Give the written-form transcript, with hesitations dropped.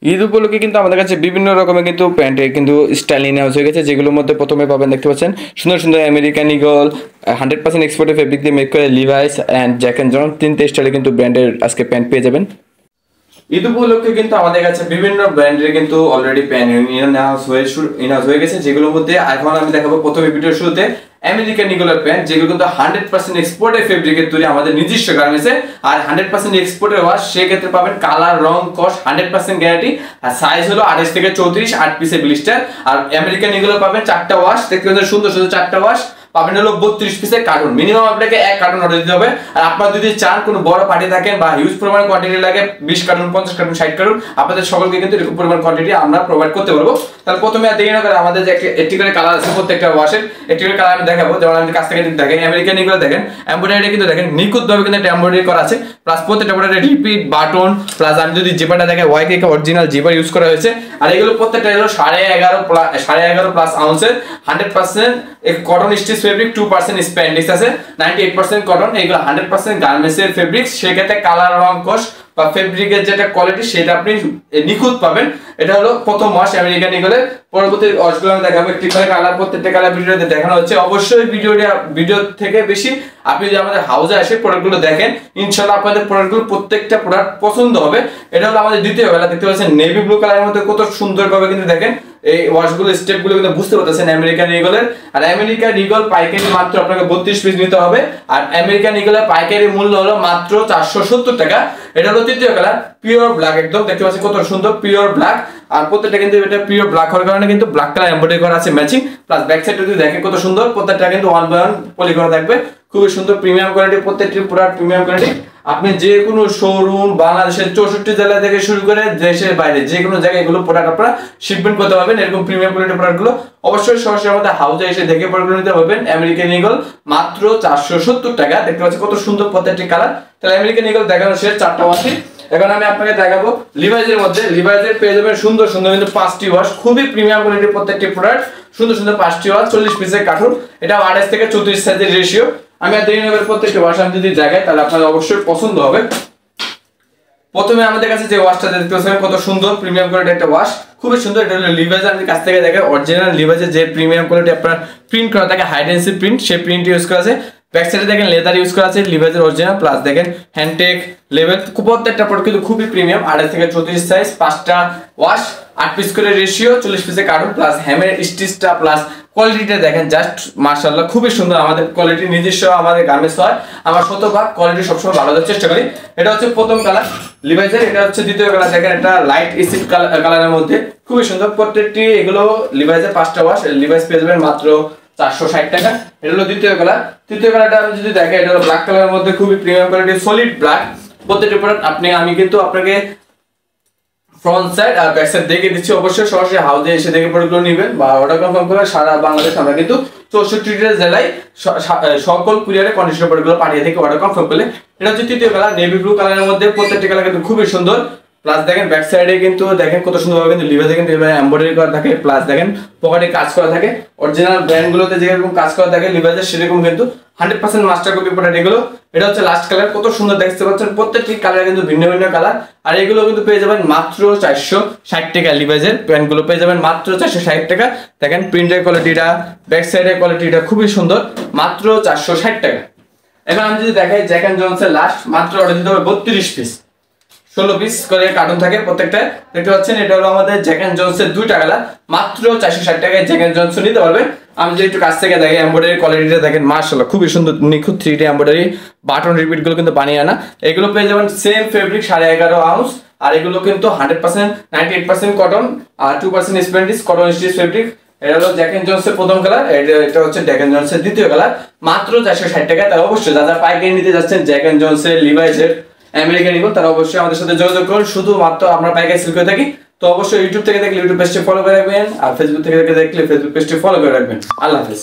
ঈদ উপলক্ষে কিন্তু আমাদের কাছে বিভিন্ন রকমের কিন্তু প্যান্টের কিন্তু স্টাইল ইন হাউস হয়ে গেছে, যেগুলোর মধ্যে প্রথমে পাবেন দেখতে পাচ্ছেন সুন্দর সুন্দর আমেরিকান ইগল 100% এক্সপোর্টেড ফেব্রিক দিয়ে মেক করে Levi's and Jack and Jones তিনটে স্টাইলে কিন্তু ব্র্যান্ডের আজকে প্যান্ট পেয়ে যাবেন। ঈদ উপলক্ষে কিন্তু আমাদের কাছে বিভিন্ন ব্র্যান্ডের কিন্তু অলরেডি প্যান্ট ইন হাউস হয়ে গেছে, যেগুলোর মধ্যে এখন আমি দেখাবো প্রথমে ভিডিওর শুরুতে আমেরিকান ইগলের প্যান্ট, যেগুলো কিন্তু 100% এক্সপোর্টেড ফেব্রিকের তৈরি আমাদের নিজস্ব গার্মেন্টসে, আর 100% এক্সপোর্টের ওয়াশ। সেক্ষেত্রে পাবেন কালার, রং, কস 100% গ্যারান্টি, আর সাইজ হলো 28 থেকে 34, 8 পিসে ব্লিস্টার। আর আমেরিকান ইগল পাবেন 4টা ওয়াশ, দেখতে পাচ্ছেন সুন্দর সুন্দর 4টা ওয়াশ পাবেন হলো 32 পিসের কার্টুন। মিনিমাম আপনাকে 1 কার্টুন অর্ডার দিতে হবে। আর আপনারা যদি চান কোনো বড় পার্টি থাকেন বা হিউজ পরিমাণ কোয়ান্টিটি লাগে 20 কার্টুন, 50 কার্টুন, 60 কার্টুন, আপনাদের সকলকে কিন্তু এরকম পরিমাণ কোয়ান্টিটি আমরা প্রোভাইড করতে পারবো। তাহলে প্রথমে দেরি না করে আমাদের যে একটি করে কালার আছে প্রত্যেকটা ওয়াশের, একটি করে কালার আমি দেখাবো। যেমন আমি কাছ থেকে দেখেন আমেরিকান ইগল দেখেন এমব্রয়ডারি কিন্তু দেখেন নিখুঁতভাবে কিন্তু একটা এমব্রয়ডারি করা আছে, প্লাস প্রত্যেকটা প্রোডাক্টে রিপিট বাটন, প্লাস আমি যদি জিপারটা দেখে ওয়াইকে অরিজিনাল জিপার ইউজ করা হয়েছে। আর এগুলো প্রত্যেকটা হলো 11.5 প্লাস আউন্সের 100% কটন স্টিচ ফেব্রিক, 2% স্প্যান্ডিক্স আছে, 98% কটন। এগুলো 100% গার্মেন্টসের ফেব্রিক। সেক্ষেত্রে কালার, রং, কস বা ফেব্রিকের যেটা কোয়ালিটি সেটা আপনি নিখুঁত পাবেন। এটা হলো প্রথম ওয়াশ আমেরিকান ইগলের। পরবর্তী ওয়াশগুলো আমি দেখাবো একটি করে কালার, প্রত্যেকটা কালার ভিডিওতে দেখানো হচ্ছে। অবশ্যই ভিডিও থেকে বেশি আপনি যদি আমাদের হাউসে এসে প্রোডাক্টগুলো দেখেন, ইনশাআল্লাহ আপনাদের প্রোডাক্টগুলো প্রত্যেকটা প্রোডাক্ট পছন্দ হবে। এটা হলো আমাদের দ্বিতীয় কালার, দেখতে পাচ্ছেন নেভি ব্লু কালারের মধ্যে কত সুন্দরভাবে কিন্তু দেখেন এই ওয়াশগুলো স্টেপগুলো কিন্তু বুঝতে পারতেছেন আমেরিকান ইগলের। আর আমেরিকান ইগল পাইকারি মাত্র আপনাকে 32 পিস নিতে হবে। আর আমেরিকান ইগলের পাইকারি মূল্য হলো মাত্র 470 টাকা। এটা হলো তৃতীয় কালার, পিওর ব্ল্যাক, একদম দেখতে পাচ্ছেন কত সুন্দর পিওর ব্ল্যাক। আর প্রত্যেকটা কিন্তু এটা পিওর ব্ল্যাক হওয়ার কারণে কিন্তু ব্ল্যাক কালার এমব্রয়ডারি করা আছে ম্যাচিং, প্লাস ব্যাক সাইডে যদি দেখেন কত সুন্দর, প্রত্যেকটা কিন্তু 1 বাই 1 পলি করা থাকবে, খুবই সুন্দর প্রিমিয়াম কোয়ালিটি, প্রত্যেকটি প্রোডাক্ট প্রিমিয়াম কোয়ালিটি। আপনি যে কোনো শোরুম বাংলাদেশের 64 জেলা থেকে শুরু করে দেশের বাইরে যে কোনো জায়গায় এগুলো প্রোডাক্ট আপনারা শিপমেন্ট করতে পারবেন। এরকম প্রিমিয়াম কোয়ালিটি প্রোডাক্টগুলো অবশ্যই সরাসরি আমাদের হাউসে এসে দেখে প্রোডাক্টগুলো নিতে পারবেন। আমেরিকান ইগল মাত্র 470 টাকা, দেখতে পাচ্ছেন কত সুন্দর প্রত্যেকটি কালার। তাহলে আমেরিকান ইগল দেখানো শেষ 4টা ওয়াশই। এখন আমি আপনাকে দেখাবো লিভাইজের মধ্যে। লিভাইজের পেয়ে যাবেন সুন্দর সুন্দর কিন্তু 5টি ওয়াশ, খুবই প্রিমিয়াম কোয়ালিটির প্রত্যেকটি প্রোডাক্ট, সুন্দর সুন্দর 5টি ওয়াশ, 40 পিসের কার্টুন। এটা 28 থেকে 34 সাইজের রেশিও। আমি আর দেরি না করে প্রত্যেকটি ওয়াশ আমি যদি দেখাই তাহলে আপনাদের অবশ্যই পছন্দ হবে। প্রথমে আমাদের কাছে যে ওয়াশটা দেখতে পাচ্ছেন কত সুন্দর প্রিমিয়াম কোয়ালিটির একটা ওয়াশ, খুবই সুন্দর। এটা হলো লিভাইজ। আমি কাছ থেকে দেখাই অরিজিনাল লিভাইজের যে প্রিমিয়াম কোয়ালিটি আপনার প্রিন্ট করা থাকে হাই ডেন্সিটি প্রিন্ট, সেই প্রিন্ট ইউজ করা আছে। ব্যাক সাইডে দেখেন লেদার ইউজ করা আছে লিভাইজের অরিজিনাল, প্লাস দেখেন হ্যান্ডটেক লেভেল, প্রত্যেকটা প্রোডাক্ট কিন্তু খুবই প্রিমিয়াম। 28 থেকে 34 সাইজ, 5টা ওয়াশ, 8 পিস করে রেশিও, 40 পিসের কার্টুন, প্লাস হ্যামের স্টিচটা প্লাস কোয়ালিটিটা দেখেন জাস্ট মাশাআল্লাহ খুবই সুন্দর। আমাদের কোয়ালিটি নিজস্ব আমাদের গার্মেন্টস হয়, আমরা শতভাগ কোয়ালিটি সবসময় ভালো দেওয়ার চেষ্টা করি। এটা হচ্ছে প্রথম কালার লিভাইজের। এটা হচ্ছে দ্বিতীয় কালার, দেখেন এটা লাইট এসিড কালারের মধ্যে খুবই সুন্দর। প্রত্যেকটি এগুলো লিভাইজের 5টা ওয়াশ, লিভাইজ পেয়ে যাবেন মাত্র 460 টাকা। এটা হলো দ্বিতীয় কালার। তৃতীয় কালারটা আমি যদি দেখেন এটা হলো ব্ল্যাক কালারের মধ্যে খুবই প্রিমিয়াম কোয়ালিটি সলিড ব্ল্যাক। প্রত্যেকটি প্রোডাক্ট আমি কিন্তু আপনাকে ফ্রন্ট সাইড আর ব্যাক সাইড দেখে দিচ্ছি। অবশ্যই সরাসরি হাউসে এসে দেখে প্রোডাক্টগুলো নেবেন বা অর্ডার কনফার্ম করে সারা বাংলাদেশ আমরা কিন্তু 64টা জেলায় সকল কুরিয়ারে কন্ডিশনার প্রোডাক্টগুলো পাঠিয়ে থেকে অর্ডার কনফার্ম করলে। এটা হচ্ছে তৃতীয় কালার, নেভি ব্লু কালারের মধ্যে প্রত্যেকটি কালার কিন্তু খুবই সুন্দর। প্লাস দেখেন ব্যাক সাইডে কিন্তু দেখেন কত সুন্দরভাবে কিন্তু লিভাইজে কিন্তু এমব্রয়ডারি করা থাকে, প্লাস দেখেন পকেটে কাজ করা থাকে। অরিজিনাল ব্র্যান্ডগুলোতে যেরকম কাজ করা থাকে লিভাইজের সেরকম কিন্তু 100% মাস্টার কপি প্রোডাক্ট এগুলো। এটা হচ্ছে লাস্ট কালার, কত সুন্দর দেখতে পাচ্ছেন। প্রত্যেকটি কালার কিন্তু ভিন্ন ভিন্ন কালার। আর এগুলো কিন্তু পেয়ে যাবেন মাত্র 460 টাকা। লিভাইজের প্যান্টগুলো পেয়ে যাবেন মাত্র 460 টাকা। দেখেন প্রিন্টের কোয়ালিটিটা, ব্যাক সাইডের কোয়ালিটিটা খুবই সুন্দর, মাত্র 460 টাকা। এখন আমি যদি দেখাই জ্যাক এন্ড জনসের লাস্ট, মাত্র অর্ডার দিতে হবে 32 পিস, 16 পিস করে কার্টুন থাকে প্রত্যেকটা, দেখতে পাচ্ছেন। এটা হলো আমাদের জ্যাক এন্ড জনসের 2টা কালার, মাত্র 460 টাকায় জ্যাক এন্ড জনস নিতে পারবেন। আমি যদি একটু কাছ থেকে দেখি এমব্রয়ডারি কোয়ালিটিটা দেখেন মাশাআল্লাহ খুবই সুন্দর, নিখুঁত 3D এমব্রয়ডারি, বাটন রিপিটগুলো কিন্তু বানিয়ে আনা। এগুলো পেয়ে যাবেন সেম ফেব্রিক 11.5 আউন্স। আর এগুলো কিন্তু 100% 98% কটন আর 2% স্প্যান্ডিক্স কটন স্টিচ ফেব্রিক। এটা হলো জ্যাক এন্ড জনসের প্রথম কালার, এটা হচ্ছে জ্যাক এন্ড জনসের দ্বিতীয় কালার, মাত্র 460 টাকা। তাই অবশ্যই যারা পাইকারি নিতে যাচ্ছেন জ্যাক এন্ড জনসের, লিভাইজের, আমেরিকান ইগল, তারা অবশ্যই আমাদের সাথে যোগাযোগ করুন। শুধুমাত্র আমরা পাইকারি সেল করে থাকি। তো অবশ্যই ইউটিউব থেকে দেখলে ইউটিউব পেজটি ফলো করে রাখবেন, আর ফেসবুক থেকে দেখলে ফেসবুক পেজটি ফলো করে রাখবেন। আল্লাহ হাফেজ।